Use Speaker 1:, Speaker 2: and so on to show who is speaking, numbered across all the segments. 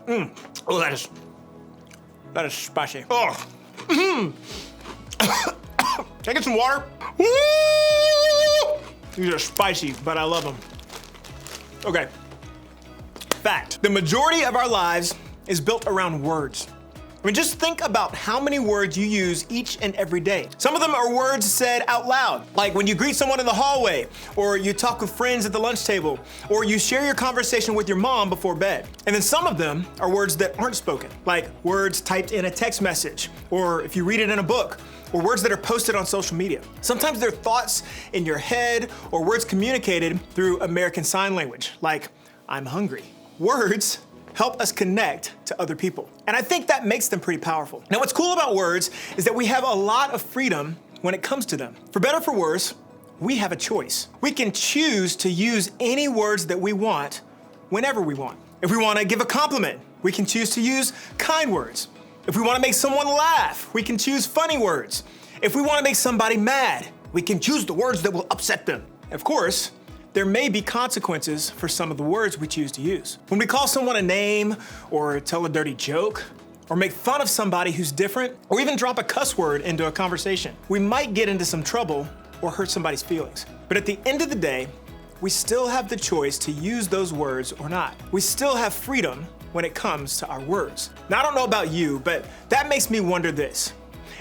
Speaker 1: Oh, that is spicy. Oh. Can I get some water? Woo! These are spicy, but I love them. Okay. Fact. The majority of our lives is built around words. I mean, just think about how many words you use each and every day. Some of them are words said out loud, like when you greet someone in the hallway, or you talk with friends at the lunch table, or you share your conversation with your mom before bed. And then some of them are words that aren't spoken, like words typed in a text message, or if you read it in a book, or words that are posted on social media. Sometimes they're thoughts in your head, or words communicated through American Sign Language, like, I'm hungry. Words help us connect to other people. And I think that makes them pretty powerful. Now, what's cool about words is that we have a lot of freedom when it comes to them. For better or for worse, we have a choice. We can choose to use any words that we want whenever we want. If we want to give a compliment, we can choose to use kind words. If we want to make someone laugh, we can choose funny words. If we want to make somebody mad, we can choose the words that will upset them. Of course, there may be consequences for some of the words we choose to use. When we call someone a name, or tell a dirty joke, or make fun of somebody who's different, or even drop a cuss word into a conversation, we might get into some trouble or hurt somebody's feelings. But at the end of the day, we still have the choice to use those words or not. We still have freedom when it comes to our words. Now, I don't know about you, but that makes me wonder this.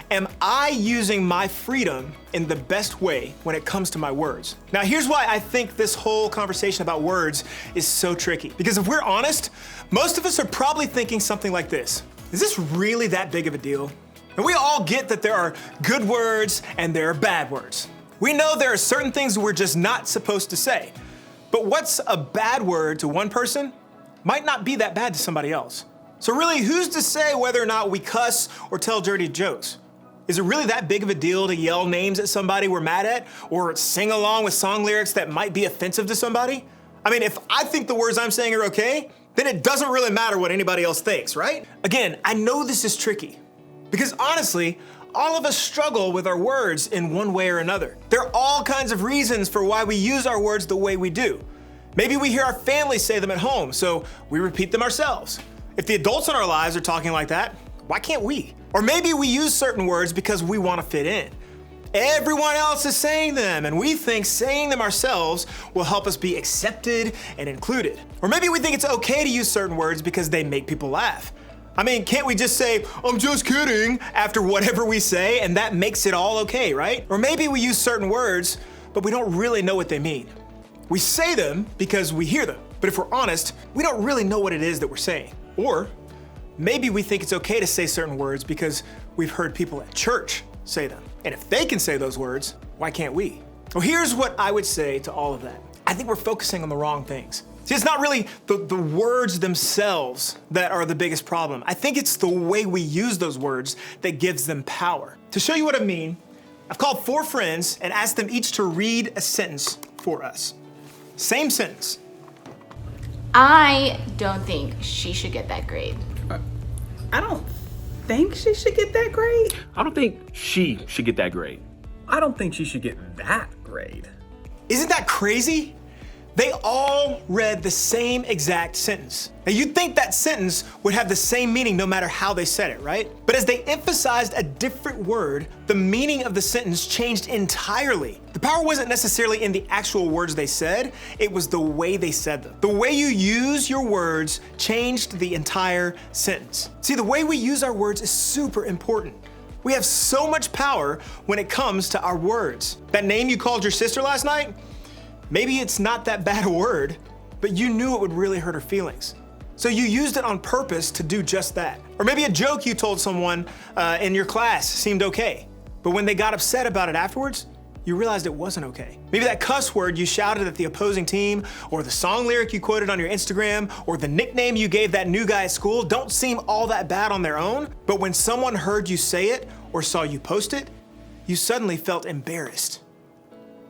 Speaker 1: Am I using my freedom in the best way when it comes to my words? Now, here's why I think this whole conversation about words is so tricky. Because if we're honest, most of us are probably thinking something like this. Is this really that big of a deal? And we all get that there are good words and there are bad words. We know there are certain things we're just not supposed to say. But what's a bad word to one person might not be that bad to somebody else. So really, who's to say whether or not we cuss or tell dirty jokes? Is it really that big of a deal to yell names at somebody we're mad at, or sing along with song lyrics that might be offensive to somebody? I mean, if I think the words I'm saying are okay, then it doesn't really matter what anybody else thinks, right? Again, I know this is tricky, because honestly, all of us struggle with our words in one way or another. There are all kinds of reasons for why we use our words the way we do. Maybe we hear our family say them at home, so we repeat them ourselves. If the adults in our lives are talking like that, why can't we? Or maybe we use certain words because we want to fit in. Everyone else is saying them, and we think saying them ourselves will help us be accepted and included. Or maybe we think it's okay to use certain words because they make people laugh. I mean, can't we just say, I'm just kidding, after whatever we say, and that makes it all okay, right? Or maybe we use certain words, but we don't really know what they mean. We say them because we hear them, but if we're honest, we don't really know what it is that we're saying. Or maybe we think it's okay to say certain words because we've heard people at church say them. And if they can say those words, why can't we? Well, here's what I would say to all of that. I think we're focusing on the wrong things. See, it's not really the words themselves that are the biggest problem. I think it's the way we use those words that gives them power. To show you what I mean, I've called 4 friends and asked them each to read a sentence for us. Same sentence.
Speaker 2: I don't think she should get that grade.
Speaker 3: I don't think she should get that grade.
Speaker 4: I don't think she should get that grade.
Speaker 5: I don't think she should get that grade.
Speaker 1: Isn't that crazy? They all read the same exact sentence. Now, you'd think that sentence would have the same meaning no matter how they said it, right? But as they emphasized a different word, the meaning of the sentence changed entirely. The power wasn't necessarily in the actual words they said, it was the way they said them. The way you use your words changed the entire sentence. See, the way we use our words is super important. We have so much power when it comes to our words. That name you called your sister last night, maybe it's not that bad a word, but you knew it would really hurt her feelings. So you used it on purpose to do just that. Or maybe a joke you told someone in your class seemed okay, but when they got upset about it afterwards, you realized it wasn't okay. Maybe that cuss word you shouted at the opposing team, or the song lyric you quoted on your Instagram, or the nickname you gave that new guy at school don't seem all that bad on their own, but when someone heard you say it or saw you post it, you suddenly felt embarrassed.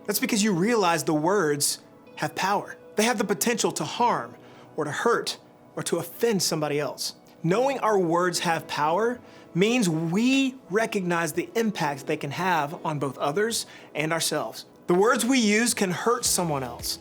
Speaker 1: That's because you realize the words have power. They have the potential to harm or to hurt or to offend somebody else. Knowing our words have power means we recognize the impact they can have on both others and ourselves. The words we use can hurt someone else,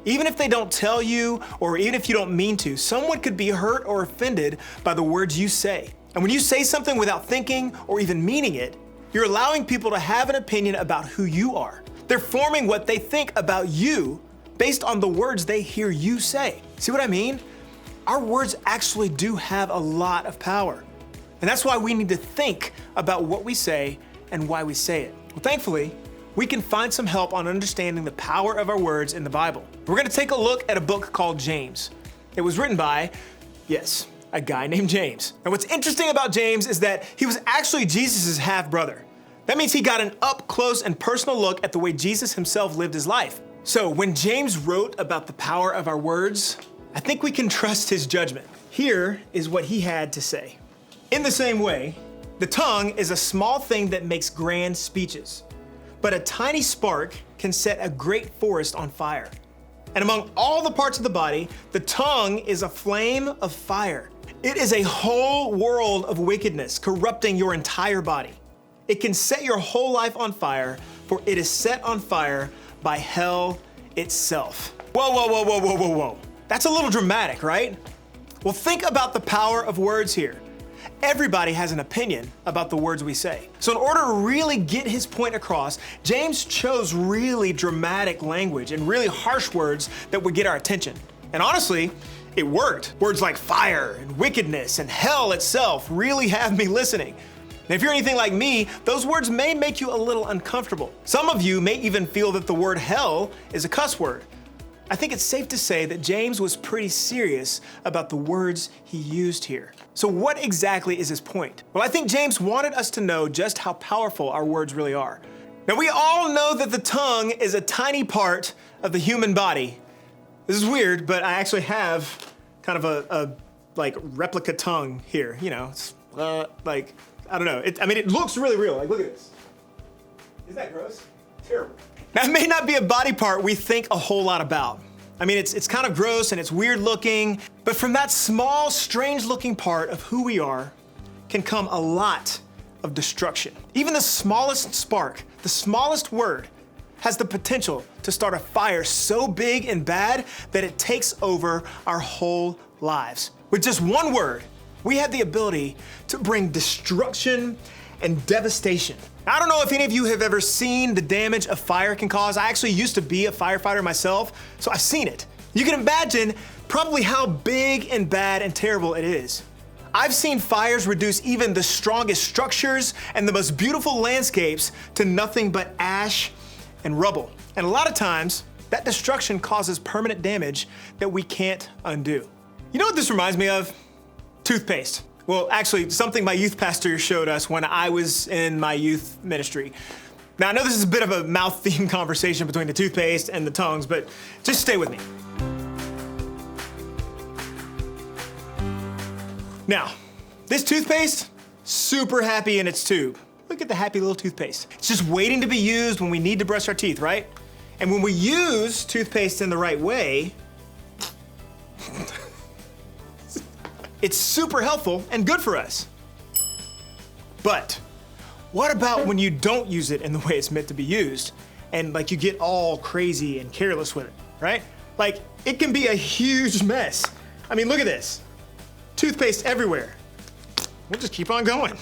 Speaker 1: Even if they don't tell you, or even if you don't mean to, someone could be hurt or offended by the words you say. And when you say something without thinking or even meaning it, you're allowing people to have an opinion about who you are. They're forming what they think about you based on the words they hear you say. See what I mean? Our words actually do have a lot of power. And that's why we need to think about what we say and why we say it. Well, thankfully, we can find some help on understanding the power of our words in the Bible. We're gonna take a look at a book called James. It was written by, yes, a guy named James. And what's interesting about James is that he was actually Jesus' half-brother. That means he got an up close and personal look at the way Jesus himself lived his life. So when James wrote about the power of our words, I think we can trust his judgment. Here is what he had to say. In the same way, the tongue is a small thing that makes grand speeches, but a tiny spark can set a great forest on fire. And among all the parts of the body, the tongue is a flame of fire. It is a whole world of wickedness, corrupting your entire body. It can set your whole life on fire, for it is set on fire by hell itself. Whoa, whoa, whoa, whoa, whoa, whoa, whoa. That's a little dramatic, right? Well, think about the power of words here. Everybody has an opinion about the words we say. So in order to really get his point across, James chose really dramatic language and really harsh words that would get our attention. And honestly, it worked. Words like fire and wickedness and hell itself really have me listening. And if you're anything like me, those words may make you a little uncomfortable. Some of you may even feel that the word hell is a cuss word. I think it's safe to say that James was pretty serious about the words he used here. So what exactly is his point? Well, I think James wanted us to know just how powerful our words really are. Now, we all know that the tongue is a tiny part of the human body. This is weird, but I actually have kind of a like replica tongue here. You know, it's like, I don't know. It looks really real. Like, look at this. Isn't that gross? Terrible. Now, it may not be a body part we think a whole lot about. I mean, it's kind of gross and it's weird looking, but from that small, strange looking part of who we are can come a lot of destruction. Even the smallest spark, the smallest word, has the potential to start a fire so big and bad that it takes over our whole lives. With just one word, we have the ability to bring destruction and devastation. I don't know if any of you have ever seen the damage a fire can cause. I actually used to be a firefighter myself, so I've seen it. You can imagine probably how big and bad and terrible it is. I've seen fires reduce even the strongest structures and the most beautiful landscapes to nothing but ash and rubble. And a lot of times, that destruction causes permanent damage that we can't undo. You know what this reminds me of? Toothpaste. Well, actually, something my youth pastor showed us when I was in my youth ministry. Now, I know this is a bit of a mouth-themed conversation between the toothpaste and the tongues, but just stay with me. Now, this toothpaste, super happy in its tube. Look at the happy little toothpaste. It's just waiting to be used when we need to brush our teeth, right? And when we use toothpaste in the right way, it's super helpful and good for us. But what about when you don't use it in the way it's meant to be used and like you get all crazy and careless with it, right? Like it can be a huge mess. I mean, look at this. Toothpaste everywhere. We'll just keep on going.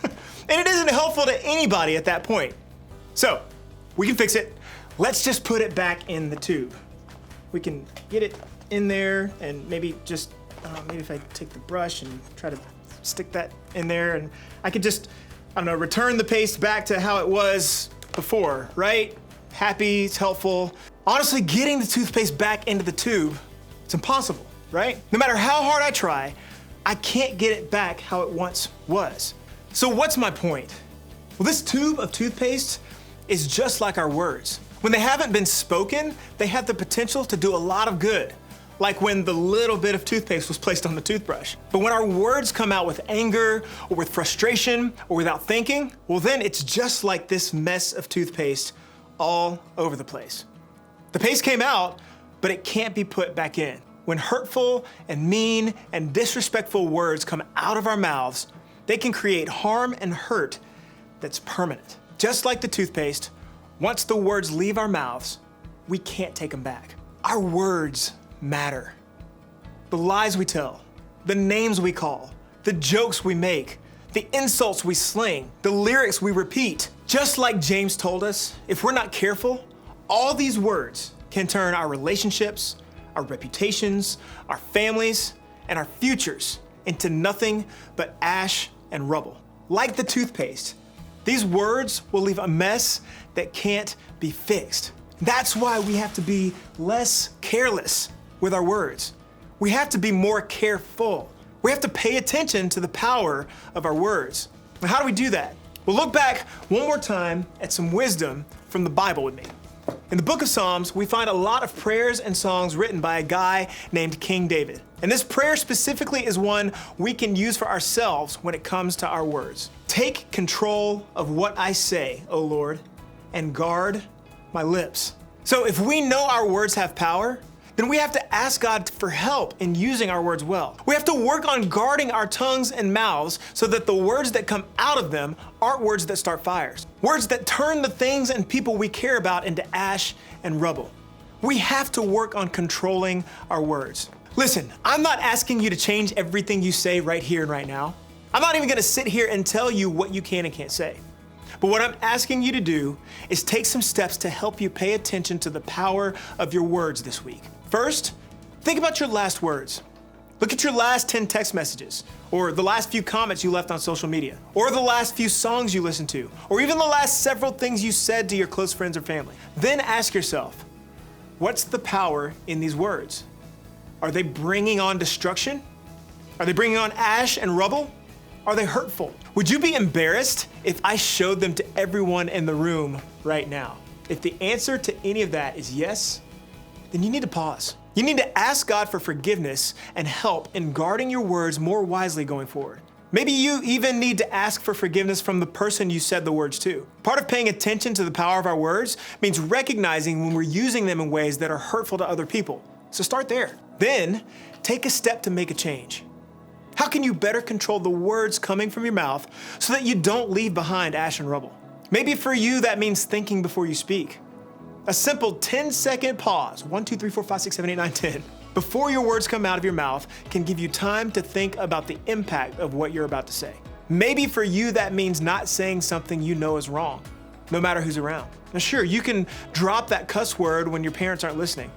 Speaker 1: And it isn't helpful to anybody at that point. So we can fix it. Let's just put it back in the tube. We can get it in there and maybe just, maybe if I take the brush and try to stick that in there and I could just, I don't know, return the paste back to how it was before, right? Happy, it's helpful. Honestly, getting the toothpaste back into the tube, it's impossible, right? No matter how hard I try, I can't get it back how it once was. So what's my point? Well, this tube of toothpaste is just like our words. When they haven't been spoken, they have the potential to do a lot of good, like when the little bit of toothpaste was placed on the toothbrush. But when our words come out with anger or with frustration or without thinking, well then it's just like this mess of toothpaste all over the place. The paste came out, but it can't be put back in. When hurtful and mean and disrespectful words come out of our mouths, they can create harm and hurt that's permanent. Just like the toothpaste, once the words leave our mouths, we can't take them back. Our words matter. The lies we tell, the names we call, the jokes we make, the insults we sling, the lyrics we repeat. Just like James told us, if we're not careful, all these words can turn our relationships, our reputations, our families, and our futures into nothing but ash and rubble. Like the toothpaste, these words will leave a mess that can't be fixed. That's why we have to be less careless with our words. We have to be more careful. We have to pay attention to the power of our words. Now, how do we do that? Well, look back one more time at some wisdom from the Bible with me. In the book of Psalms, we find a lot of prayers and songs written by a guy named King David. And this prayer specifically is one we can use for ourselves when it comes to our words. Take control of what I say, O Lord, and guard my lips. So if we know our words have power, then we have to ask God for help in using our words well. We have to work on guarding our tongues and mouths so that the words that come out of them aren't words that start fires, words that turn the things and people we care about into ash and rubble. We have to work on controlling our words. Listen, I'm not asking you to change everything you say right here and right now. I'm not even gonna sit here and tell you what you can and can't say. But what I'm asking you to do is take some steps to help you pay attention to the power of your words this week. First, think about your last words. Look at your last 10 text messages, or the last few comments you left on social media, or the last few songs you listened to, or even the last several things you said to your close friends or family. Then ask yourself, what's the power in these words? Are they bringing on destruction? Are they bringing on ash and rubble? Are they hurtful? Would you be embarrassed if I showed them to everyone in the room right now? If the answer to any of that is yes, then you need to pause. You need to ask God for forgiveness and help in guarding your words more wisely going forward. Maybe you even need to ask for forgiveness from the person you said the words to. Part of paying attention to the power of our words means recognizing when we're using them in ways that are hurtful to other people. So start there. Then take a step to make a change. How can you better control the words coming from your mouth so that you don't leave behind ash and rubble? Maybe for you, that means thinking before you speak. A simple 10-second pause, 1, 2, 3, 4, 5, 6, 7, 8, 9, 10, before your words come out of your mouth can give you time to think about the impact of what you're about to say. Maybe for you, that means not saying something you know is wrong, no matter who's around. Now sure, you can drop that cuss word when your parents aren't listening,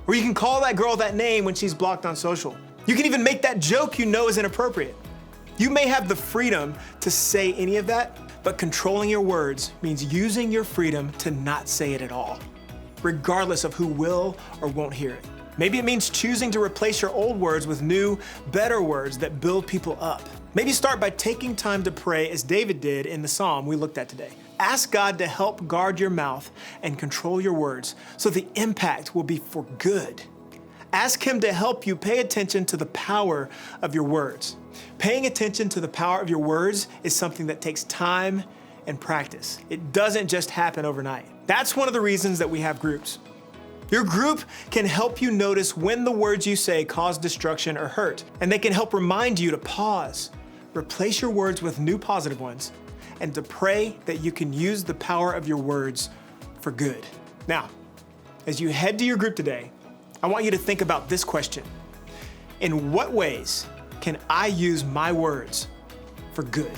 Speaker 1: or you can call that girl that name when she's blocked on social. You can even make that joke you know is inappropriate. You may have the freedom to say any of that, but controlling your words means using your freedom to not say it at all, regardless of who will or won't hear it. Maybe it means choosing to replace your old words with new, better words that build people up. Maybe start by taking time to pray as David did in the psalm we looked at today. Ask God to help guard your mouth and control your words so the impact will be for good. Ask Him to help you pay attention to the power of your words. Paying attention to the power of your words is something that takes time and practice. It doesn't just happen overnight. That's one of the reasons that we have groups. Your group can help you notice when the words you say cause destruction or hurt, and they can help remind you to pause, replace your words with new positive ones, and to pray that you can use the power of your words for good. Now, as you head to your group today, I want you to think about this question. In what ways can I use my words for good?